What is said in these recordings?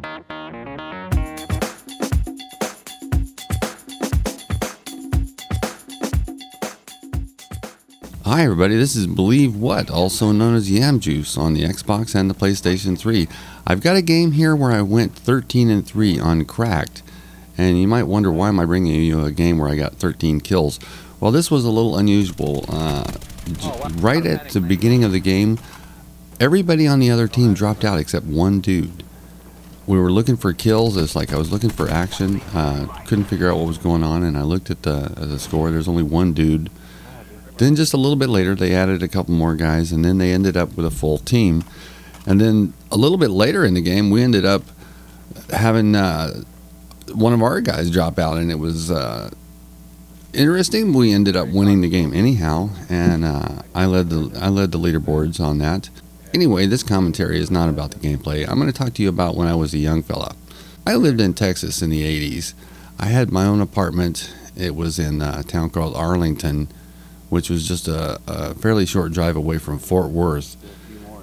Hi everybody, this is Believe What, also known as Yam Juice on the Xbox and the PlayStation 3. I've got a game here where I went 13-3 on Cracked, and you might wonder why am I bringing you a game where I got 13 kills. Well, this was a little unusual. Right at the beginning of the game, everybody on the other team dropped out except one dude. We were looking for kills. It's like I was looking for action. Couldn't figure out what was going on, and I looked at the score. There's only one dude. Then just a little bit later, they added a couple more guys, and then they ended up with a full team. And then a little bit later in the game, we ended up having one of our guys drop out, and it was interesting. We ended up winning the game anyhow, and I led the leaderboards on that. Anyway, this commentary is not about the gameplay. I'm going to talk to you about when I was a young fella. I lived in Texas in the 80s. I had my own apartment. It was in a town called Arlington, which was just a fairly short drive away from Fort Worth.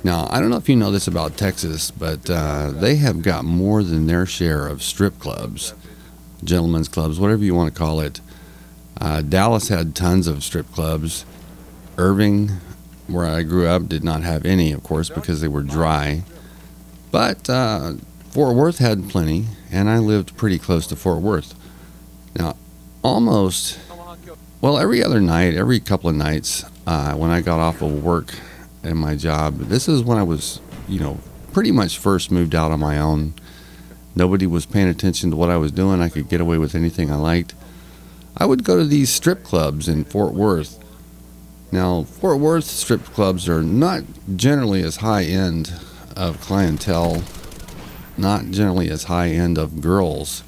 Now, I don't know if you know this about Texas, but they have got more than their share of strip clubs, gentlemen's clubs, whatever you want to call it. Dallas had tons of strip clubs. Irving, where I grew up, did not have any, of course, because they were dry. But Fort Worth had plenty, and I lived pretty close to Fort Worth. Now, almost... well, every other night, every couple of nights, when I got off of work and my job, this is when I was, pretty much first moved out on my own. Nobody was paying attention to what I was doing. I could get away with anything I liked. I would go to these strip clubs in Fort Worth. Now, Fort Worth strip clubs are not generally as high-end of clientele, not generally as high-end of girls.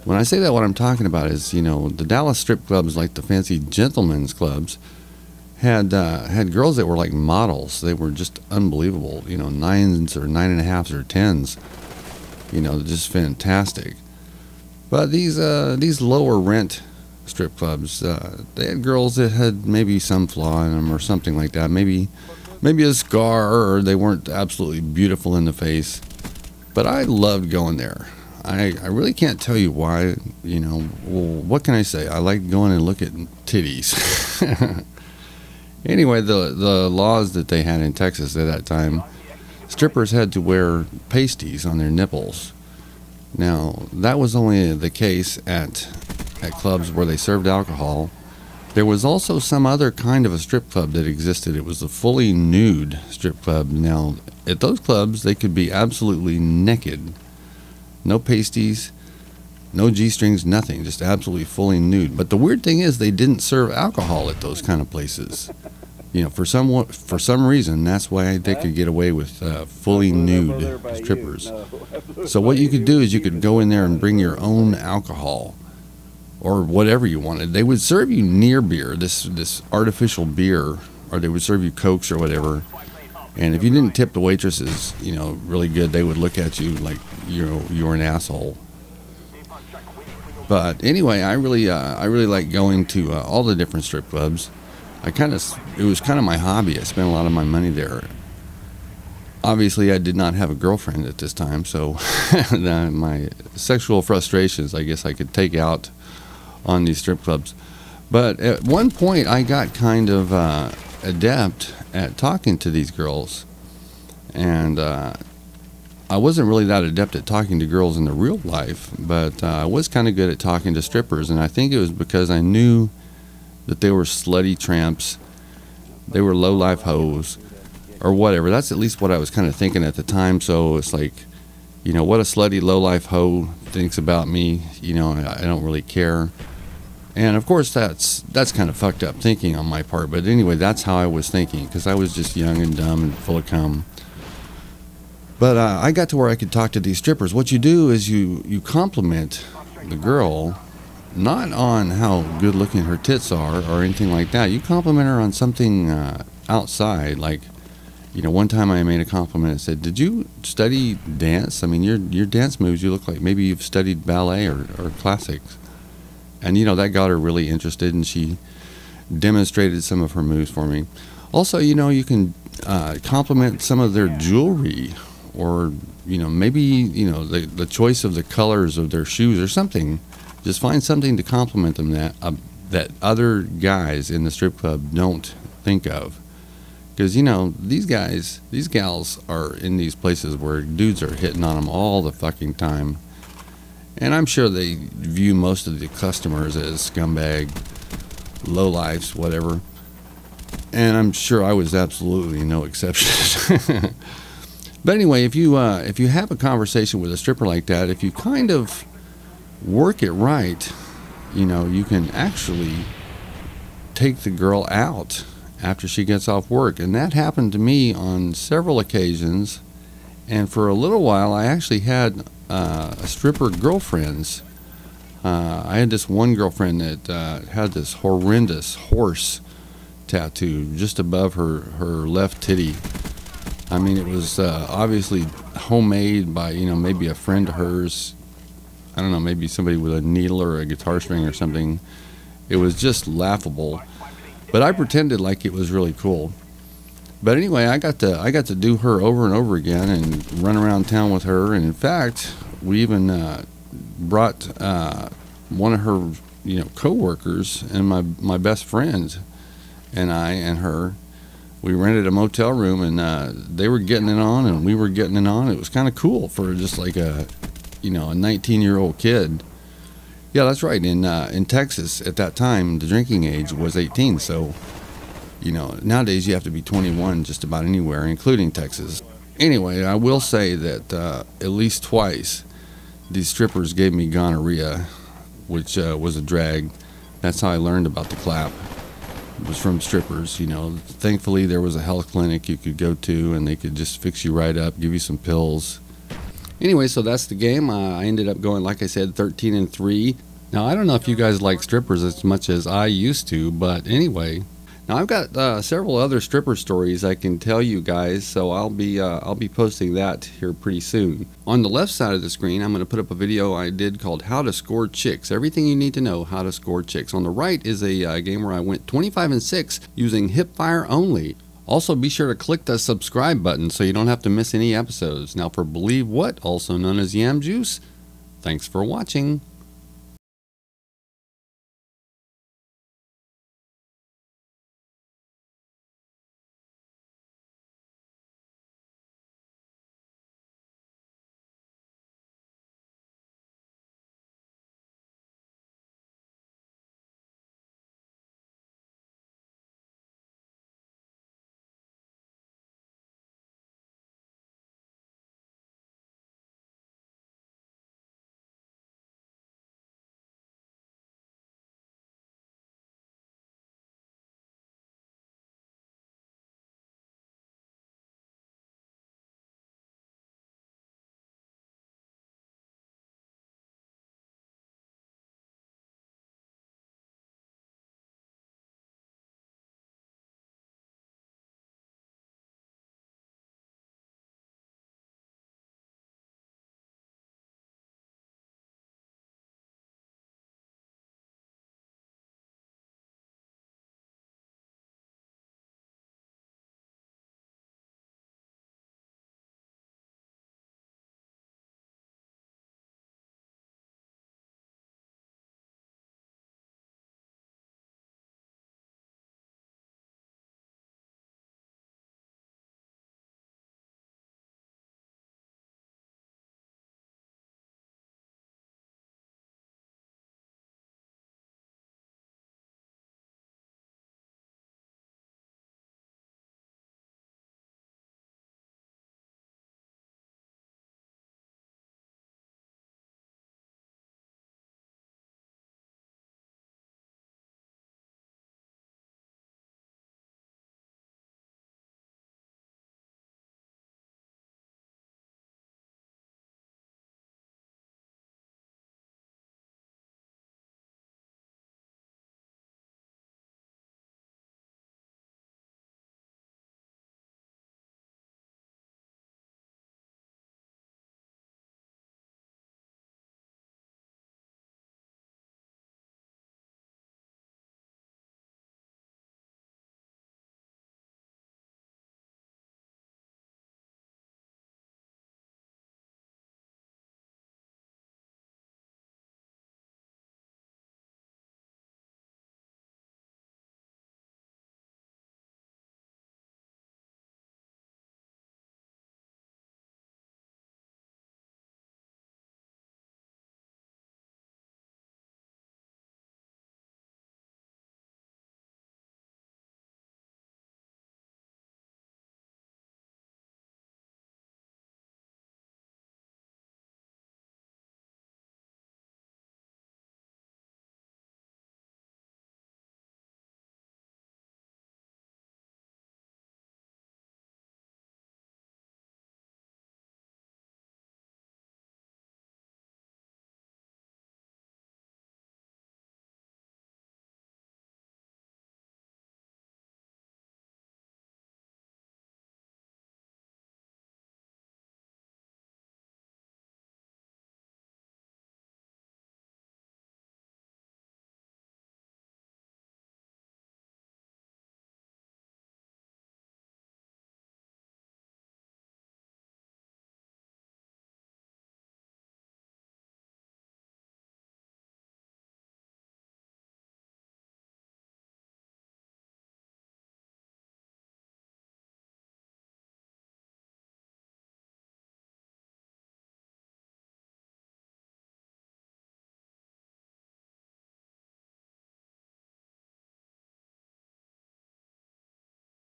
When I say that, what I'm talking about is, the Dallas strip clubs, like the fancy gentlemen's clubs, had girls that were like models. They were just unbelievable, 9s or 9.5s or 10s, just fantastic. But these lower rent strip clubs, they had girls that had maybe some flaw in them or something like that, maybe a scar, or they weren't absolutely beautiful in the face. But I loved going there. I really can't tell you why, well, what can I say? I like going and look at titties. Anyway, the laws that they had in Texas at that time, strippers had to wear pasties on their nipples. Now, that was only the case at clubs where they served alcohol. There was also some other kind of a strip club that existed. It was a fully nude strip club. Now, at those clubs, they could be absolutely naked. No pasties, no G-strings, nothing, just absolutely fully nude. But the weird thing is they didn't serve alcohol at those kind of places. For some reason, that's why they could get away with fully nude strippers. So what you could do is you could go in there and bring your own alcohol or whatever you wanted. They would serve you near beer, this artificial beer, or they would serve you Cokes or whatever. And if you didn't tip the waitresses, really good, they would look at you like you were an asshole. But anyway, I really like going to all the different strip clubs. It was kind of my hobby. I spent a lot of my money there. Obviously, I did not have a girlfriend at this time, so my sexual frustrations, I guess I could take out on these strip clubs. But at one point, I got kind of adept at talking to these girls, and I wasn't really that adept at talking to girls in the real life, but I was kind of good at talking to strippers, and I think it was because I knew that they were slutty tramps, they were low-life hoes, or whatever. That's at least what I was kind of thinking at the time. So it's like, what a slutty low-life hoe thinks about me, I don't really care. And of course that's kind of fucked up thinking on my part, but anyway, that's how I was thinking, because I was just young and dumb and full of cum. But I got to where I could talk to these strippers. What you do is you compliment the girl, not on how good looking her tits are or anything like that. You compliment her on something outside. Like, one time I made a compliment and said, "Did you study dance? I mean, your dance moves, you look like maybe you've studied ballet or classics." And that got her really interested, and she demonstrated some of her moves for me. Also, you can compliment some of their jewelry or maybe the choice of the colors of their shoes or something. Just find something to compliment them that other guys in the strip club don't think of. Because these gals are in these places where dudes are hitting on them all the fucking time, and I'm sure they view most of the customers as scumbag, lowlifes, whatever. And I'm sure I was absolutely no exception. But anyway, if you have a conversation with a stripper like that, if you kind of work it right, you can actually take the girl out after she gets off work. And that happened to me on several occasions. And for a little while, I actually had stripper girlfriends. I had this one girlfriend that had this horrendous horse tattoo just above her left titty. I mean, it was obviously homemade by maybe a friend of hers. I don't know, maybe somebody with a needle or a guitar string or something. It was just laughable, but I pretended like it was really cool. But anyway, I got to do her over and over again and run around town with her. And in fact, we even brought one of her co-workers and my best friends and I and her. We rented a motel room, and they were getting it on and we were getting it on. It was kind of cool for just like a 19-year-old kid. Yeah, that's right. In Texas at that time, the drinking age was 18. So nowadays you have to be 21 just about anywhere, including Texas. Anyway, I will say that at least twice these strippers gave me gonorrhea, which was a drag. That's how I learned about the clap. It was from strippers. Thankfully there was a health clinic you could go to, and they could just fix you right up, give you some pills. Anyway, so that's the game. I ended up going, like I said, 13-3. Now, I don't know if you guys like strippers as much as I used to, but anyway. Now, I've got several other stripper stories I can tell you guys, so I'll be posting that here pretty soon. On the left side of the screen, I'm going to put up a video I did called How to Score Chicks. Everything you need to know how to score chicks. On the right is a game where I went 25-6 using hipfire only. Also, be sure to click the subscribe button so you don't have to miss any episodes. Now, for Believe What, also known as Yam Juice, thanks for watching.